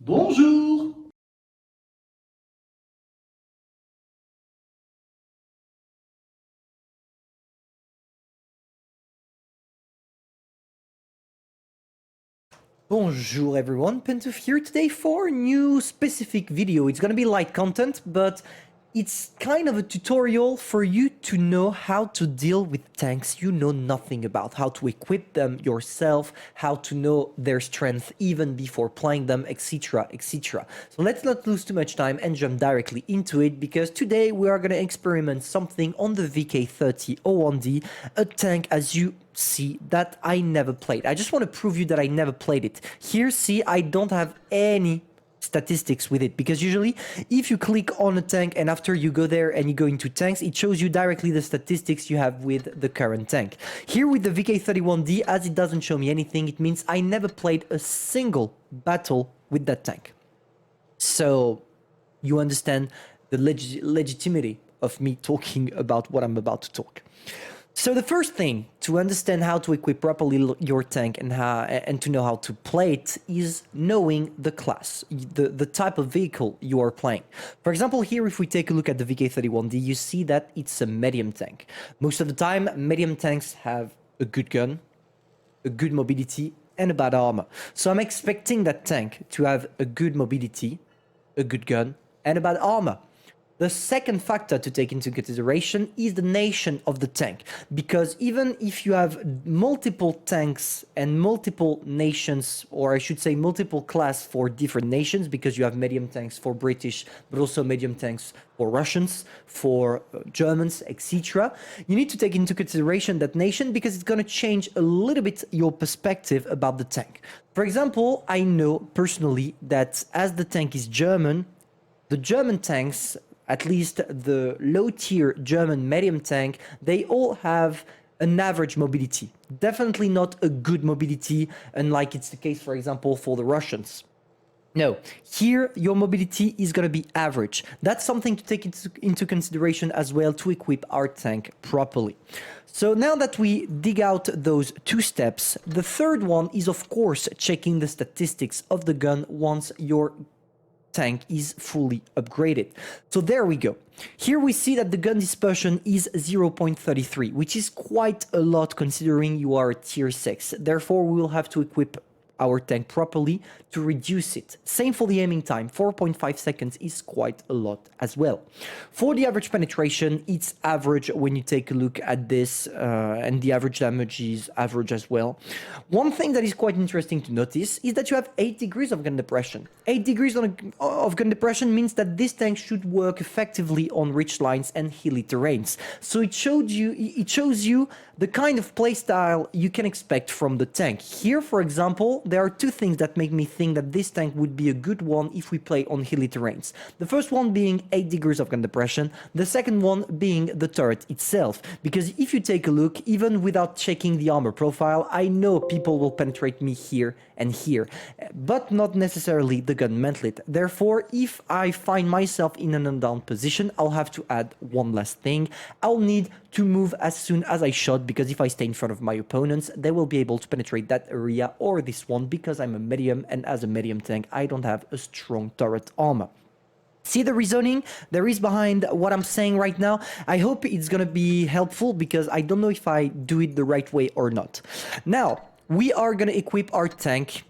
Bonjour! Bonjour everyone, Pantoufleee here today for a new specific video. It's gonna be light content, but it's kind of a tutorial for you to know how to deal with tanks you know nothing about, how to equip them yourself, how to know their strength even before playing them, etc, etc. So let's not lose too much time and jump directly into it, because today we are gonna experiment something on the VK3001D, a tank as you see that I never played. I just want to prove you that I never played it. Here, see, I don't have any statistics with it, because usually if you click on a tank and after you go there and you go into tanks, it shows you directly the statistics you have with the current tank. Here with the VK31D, as it doesn't show me anything, it means I never played a single battle with that tank. So you understand the legitimacy of me talking about what I'm about to talk. So the first thing to understand how to equip properly your tank and to know how to play it is knowing the class, the type of vehicle you are playing. For example, here if we take a look at the VK31D, you see that it's a medium tank. Most of the time, medium tanks have a good gun, a good mobility, and a bad armor. So I'm expecting that tank to have a good mobility, a good gun, and a bad armor. The second factor to take into consideration is the nation of the tank, because even if you have multiple tanks and multiple nations, or I should say multiple class for different nations, because you have medium tanks for British, but also medium tanks for Russians, for Germans, etc. You need to take into consideration that nation, because it's going to change a little bit your perspective about the tank. For example, I know personally that as the tank is German, the German tanks, at least the low-tier German medium tank, they all have an average mobility. Definitely not a good mobility, unlike it's the case, for example, for the Russians. No, here your mobility is going to be average. That's something to take into consideration as well to equip our tank properly. So now that we dig out those two steps, the third one is of course checking the statistics of the gun once your tank is fully upgraded. So there we go. Here we see that the gun dispersion is 0.33, which is quite a lot considering you are a tier 6. Therefore, we will have to equip our tank properly to reduce it. Same for the aiming time, 4.5 seconds is quite a lot as well. For the average penetration, it's average when you take a look at this, and the average damage is average as well. One thing that is quite interesting to notice is that you have 8 degrees of gun depression. 8 degrees of gun depression means that this tank should work effectively on ridge lines and hilly terrains. So it shows you the kind of playstyle you can expect from the tank. Here, for example, there are two things that make me think that this tank would be a good one if we play on hilly terrains. The first one being 8 degrees of gun depression, the second one being the turret itself. Because if you take a look, even without checking the armor profile, I know people will penetrate me here and here, but not necessarily the gun mantlet. Therefore, if I find myself in an undown position, I'll have to add one last thing. I'll need to move as soon as I shot, because if I stay in front of my opponents, they will be able to penetrate that area or this one, because I'm a medium, and as a medium tank, I don't have a strong turret armor. See the reasoning there is behind what I'm saying right now? I hope it's gonna be helpful, because I don't know if I do it the right way or not. Now, we are gonna equip our tank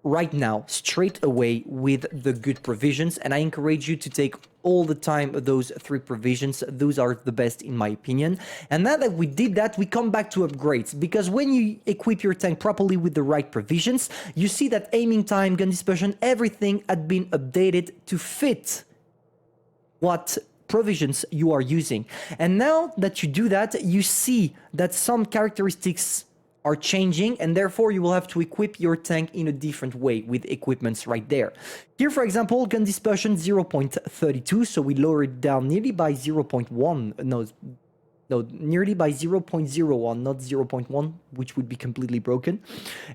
right now, straight away, with the good provisions, and I encourage you to take all the time those 3 provisions. Those are the best in my opinion. And now that we did that, we come back to upgrades, because when you equip your tank properly with the right provisions, you see that aiming time, gun dispersion, everything had been updated to fit what provisions you are using. And now that you do that, you see that some characteristics are changing, and therefore you will have to equip your tank in a different way with equipments right there. Here, for example, gun dispersion 0.32, so we lower it down nearly by 0.1, nearly by 0.01, not 0.1, which would be completely broken.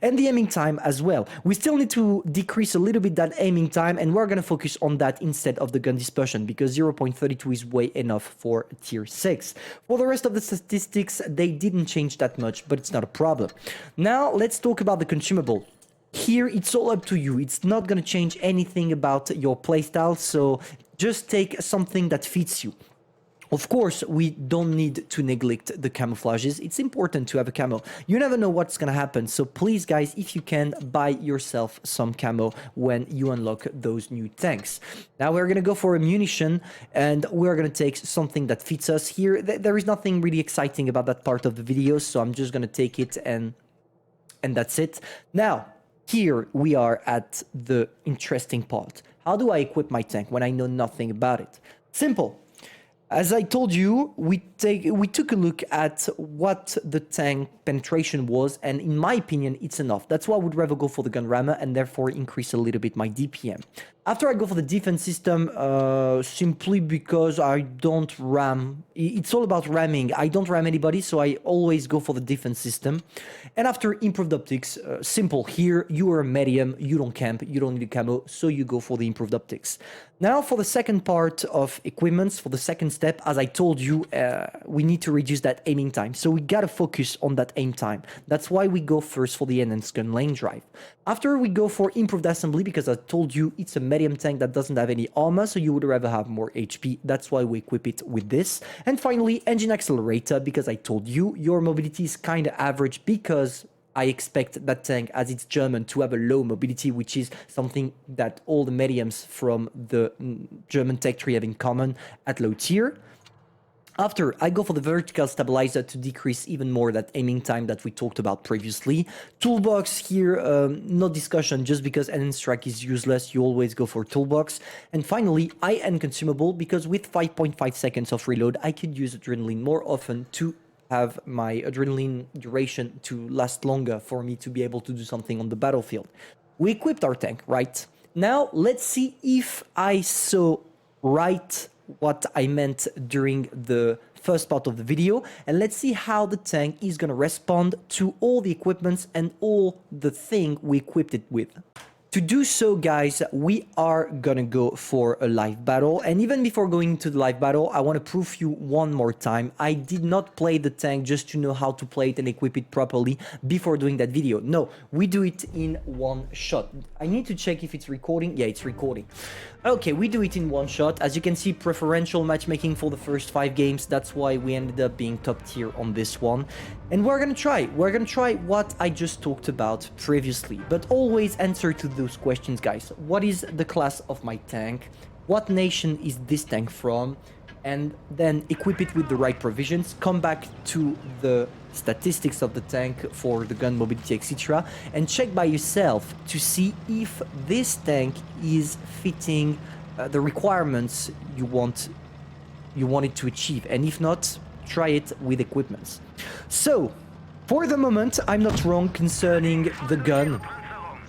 And the aiming time as well. We still need to decrease a little bit that aiming time, and we're going to focus on that instead of the gun dispersion, because 0.32 is way enough for tier 6. For the rest of the statistics, they didn't change that much, but it's not a problem. Now, let's talk about the consumable. Here, it's all up to you. It's not going to change anything about your playstyle, so just take something that fits you. Of course, we don't need to neglect the camouflages. It's important to have a camo. You never know what's gonna happen. So please, guys, if you can, buy yourself some camo when you unlock those new tanks. Now we're gonna go for a munition, and we're gonna take something that fits us here. There is nothing really exciting about that part of the video, so I'm just gonna take it and that's it. Now, here we are at the interesting part. How do I equip my tank when I know nothing about it? Simple. As I told you, we took a look at what the tank penetration was, and in my opinion, it's enough. That's why I would rather go for the gun rammer and therefore increase a little bit my DPM. After I go for the defense system, simply because I don't ram. It's all about ramming. I don't ram anybody, so I always go for the defense system. And after improved optics, simple. Here, you are a medium, you don't camp, you don't need a camo, so you go for the improved optics. Now for the second part of equipments, for the second step, as I told you, we need to reduce that aiming time. So we gotta focus on that aim time. That's why we go first for the enhanced gun lane drive. After we go for improved assembly, because I told you it's a medium tank that doesn't have any armor, so you would rather have more HP. That's why we equip it with this. And finally, engine accelerator, because I told you your mobility is kind of average, because I expect that tank, as it's German, to have a low mobility, which is something that all the mediums from the German tech tree have in common at low tier. After, I go for the vertical stabilizer to decrease even more that aiming time that we talked about previously. Toolbox here, no discussion, just because enhanced strike is useless, you always go for toolbox. And finally, I end consumable, because with 5.5 seconds of reload, I could use adrenaline more often to have my adrenaline duration to last longer for me to be able to do something on the battlefield. We equipped our tank, right? Now, let's see if I saw right what I meant during the first part of the video, and let's see how the tank is gonna respond to all the equipments and all the thing we equipped it with. To do so, guys, we are gonna go for a live battle. And even before going to the live battle, I want to prove you one more time. I did not play the tank just to know how to play it and equip it properly before doing that video. No, we do it in one shot. I need to check if it's recording. Yeah, it's recording. Okay, we do it in one shot. As you can see, preferential matchmaking for the first 5 games. That's why we ended up being top tier on this one. And we're gonna try what I just talked about previously. But always answer to those questions, guys. What is the class of my tank? What nation is this tank from? And then equip it with the right provisions. Come back to the statistics of the tank for the gun mobility, etc. And check by yourself to see if this tank is fitting the requirements you want it to achieve. And if not, try it with equipments. So, for the moment, I'm not wrong concerning the gun.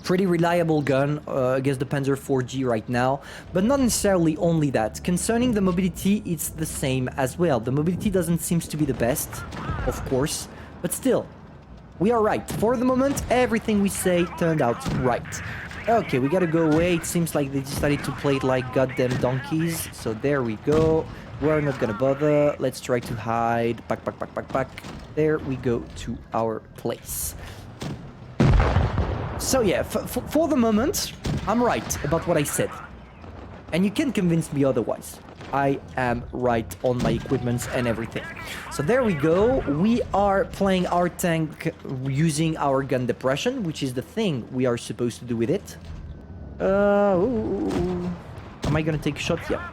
Pretty reliable gun against the Panzer 4G right now, but not necessarily only that. Concerning the mobility, it's the same as well. The mobility doesn't seem to be the best, of course, but still, we are right. For the moment, everything we say turned out right. Okay, we gotta go away. It seems like they decided to play it like goddamn donkeys, so there we go. We're not gonna bother. Let's try to hide. Back. There we go to our place. So yeah, for the moment, I'm right about what I said. And you can't convince me otherwise. I am right on my equipments and everything. So there we go. We are playing our tank using our gun depression, which is the thing we are supposed to do with it. Am I gonna take a shot? Yeah.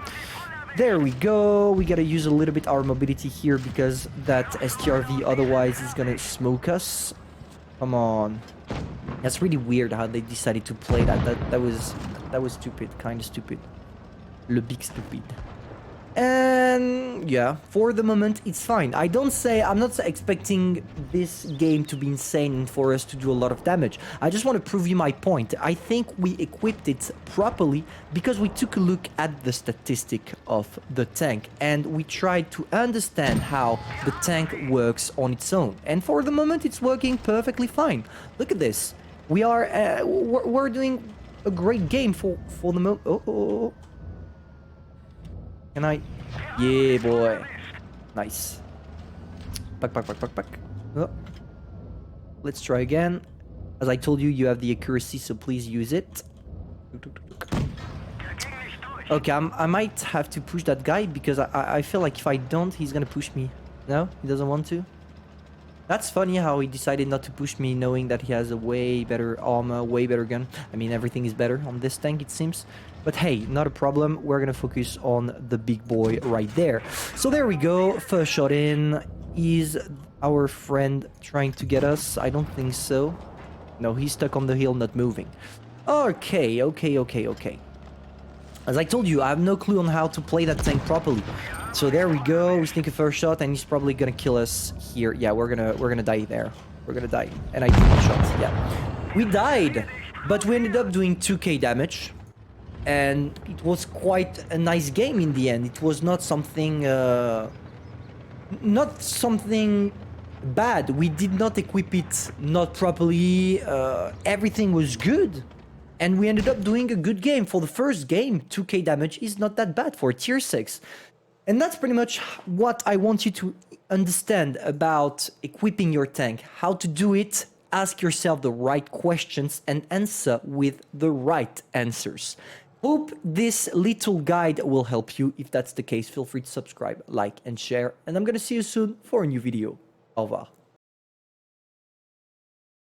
There we go. We gotta use a little bit our mobility here because that STRV otherwise is gonna smoke us. Come on. That's really weird how they decided to play that. That was stupid, kind of stupid. Le big stupid. And yeah, for the moment it's fine. I'm not expecting this game to be insane and for us to do a lot of damage. I just want to prove you my point. I think we equipped it properly because we took a look at the statistic of the tank and we tried to understand how the tank works on its own. And for the moment it's working perfectly fine. Look at this. We're doing a great game for the moment. Oh. Can I? Yeah, boy. Nice. Back. Oh. Let's try again. As I told you, you have the accuracy, so please use it. Okay, I might have to push that guy because I feel like if I don't, he's gonna push me. No? He doesn't want to? That's funny how he decided not to push me, knowing that he has a way better armor, way better gun. I mean, everything is better on this tank, it seems. But hey, not a problem. We're gonna focus on the big boy right there. So there we go. First shot in. Is our friend trying to get us? I don't think so. No, he's stuck on the hill, not moving. Okay. As I told you, I have no clue on how to play that tank properly. So there we go. We sneak a first shot, and he's probably gonna kill us here. Yeah, we're gonna die there. We're gonna die. And I took a shot. Yeah, we died, but we ended up doing 2k damage, and it was quite a nice game in the end. It was not something, bad. We did not equip it not properly. Everything was good. And we ended up doing a good game. For the first game, 2k damage is not that bad for tier 6. And that's pretty much what I want you to understand about equipping your tank. How to do it, ask yourself the right questions, and answer with the right answers. Hope this little guide will help you. If that's the case, feel free to subscribe, like, and share. And I'm gonna see you soon for a new video. Au revoir.